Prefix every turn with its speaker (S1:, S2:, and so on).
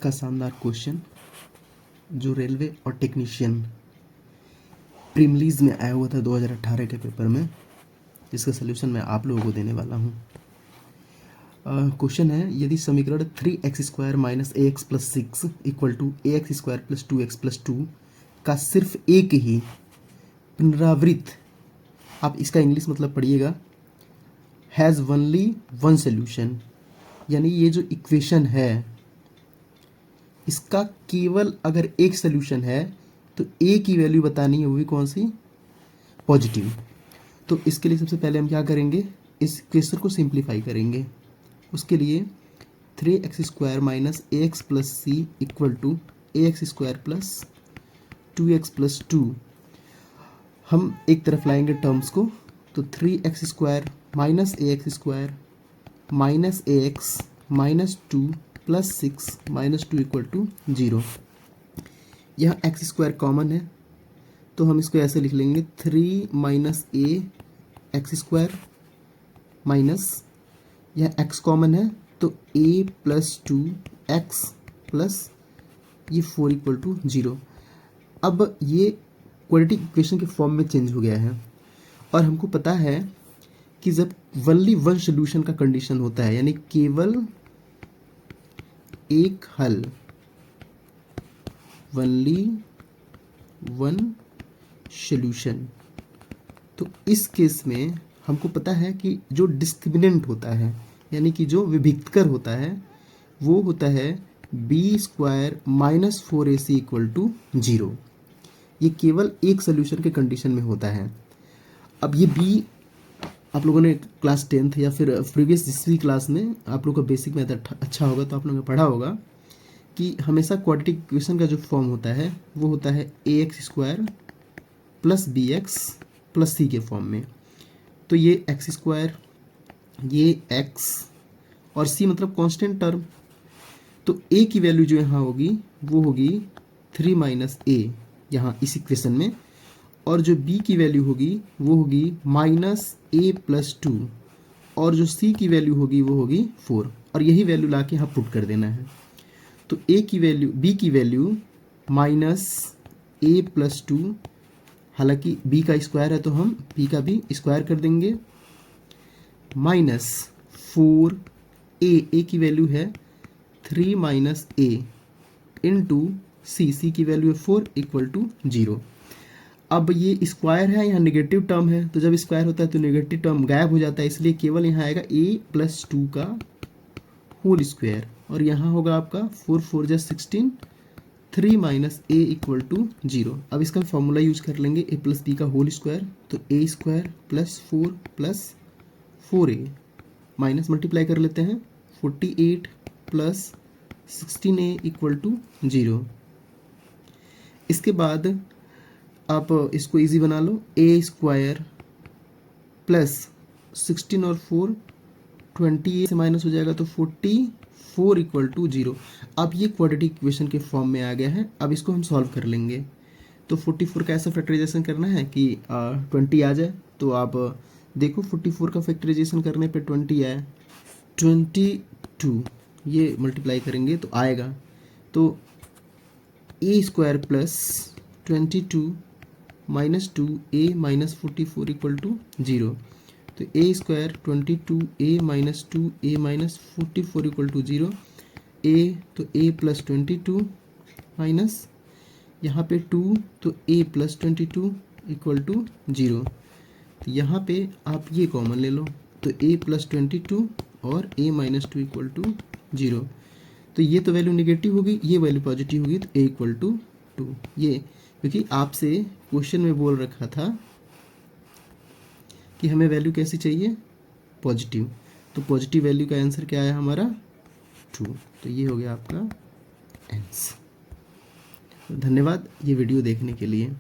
S1: का शानदार क्वेश्चन जो रेलवे और टेक्नीशियन प्रीलिम्स में आया हुआ था 2018 के पेपर में, जिसका सलूशन मैं आप लोगों को देने वाला हूँ। क्वेश्चन है, यदि समीकरण 3x² minus ax plus 6 equal to ax² plus 2x plus 2 का सिर्फ एक ही पुनरावृत्त, आप इसका इंग्लिश मतलब पढ़िएगा, हैज़ ओनली वन सोल्यूशन, यानी ये जो इक्वेशन है इसका केवल अगर एक सोल्यूशन है तो a की वैल्यू बतानी है, वो भी कौन सी, पॉजिटिव। तो इसके लिए सबसे पहले हम क्या करेंगे, इस इक्वेशन को सिंप्लीफाई करेंगे। उसके लिए 3x² minus ax plus c equal to ax² plus 2x plus 2 हम एक तरफ लाएंगे टर्म्स को, तो 3x² minus ax² minus ax minus 2 plus 6 minus 2 equal to 0। यह x² कॉमन है तो हम इसको ऐसे लिख लेंगे 3 माइनस a x² माइनस, यह x कॉमन है तो a प्लस 2 x प्लस ये 4 इक्वल टू 0। अब ये क्वाड्रेटिक इक्वेशन के फॉर्म में चेंज हो गया है और हमको पता है कि जब ओनली वन सोल्यूशन का कंडीशन होता है, यानी केवल एक हल, ओनली वन सोल्यूशन, तो इस केस में हमको पता है कि जो डिस्क्रिमिनेंट होता है, यानी कि जो विभिक्तकर होता है, वो होता है b² minus 4ac equal to 0। ये केवल एक सोल्यूशन के कंडीशन में होता है। अब ये b आप लोगों ने क्लास 10th या फिर प्रीवियस जिस क्लास में आप लोग का बेसिक मेथड अच्छा होगा तो आप लोगों ने पढ़ा होगा कि हमेशा क्वाड्रेटिक इक्वेशन का जो फॉर्म होता है वो होता है ax² plus bx plus c के फॉर्म में। तो ये x², ये x और c मतलब कांस्टेंट टर्म, तो a की वैल्यू जो यहाँ होगी वो होगी 3 माइनस a यहाँ इस इक्वेशन में, और जो b की वैल्यू होगी वो होगी माइनस a प्लस 2, और जो c की वैल्यू होगी वो होगी 4, और यही वैल्यू ला के यहाँ पुट कर देना है। तो a की वैल्यू, b की वैल्यू माइनस a प्लस 2, हालांकि b का स्क्वायर है तो हम b का भी स्क्वायर कर देंगे, माइनस 4a की वैल्यू है 3 माइनस a इंटू c की वैल्यू है 4 इक्वल टू 0। अब ये स्क्वायर है, यहाँ नेगेटिव टर्म है, तो जब स्क्वायर होता है तो नेगेटिव टर्म गायब हो जाता है, इसलिए केवल यहाँ आएगा a प्लस 2 का होल स्क्वायर, और यहाँ होगा आपका 4 4 जा 16, 3 माइनस a इक्वल टू 0। अब इसका फॉर्मूला यूज कर लेंगे a प्लस b का होल स्क्वायर, तो a² plus 4 plus 4a minus multiply कर लेते हैं 48 प्लस 16a इक्वल टू 0। इसके बाद आप इसको इजी बना लो, a² प्लस 16 और 4 28 से माइनस हो जाएगा तो 44 इक्वल टू 0। अब ये क्वाड्रेटिक इक्वेशन के फॉर्म में आ गया है। अब इसको हम सॉल्व कर लेंगे, तो 44 का ऐसा फैक्टराइजेशन करना है कि 20 आ जाए। तो आप देखो 44 का फैक्टराइजेशन करने पे 20 आए, 22 ये मल्टीप्लाई करेंगे तो आएगा, तो a² plus 22 minus 2a minus 44 equal to 0। तो a² 22a minus 2a minus 44 equal to 0। a तो a प्लस 22 माइनस यहाँ पे 2 तो a प्लस 22 इक्वल टू 0। तो यहाँ पे आप ये कॉमन ले लो, तो a प्लस 22 और a माइनस 2 इक्वल टू 0। तो ये तो वैल्यू नेगेटिव होगी, ये वैल्यू पॉजिटिव होगी, तो a इक्वल टू 2। ये क्योंकि आपसे क्वेश्चन में बोल रखा था कि हमें वैल्यू कैसी चाहिए, पॉजिटिव, तो पॉजिटिव वैल्यू का आंसर क्या आया हमारा 2। तो ये हो गया आपका आंसर। धन्यवाद ये वीडियो देखने के लिए।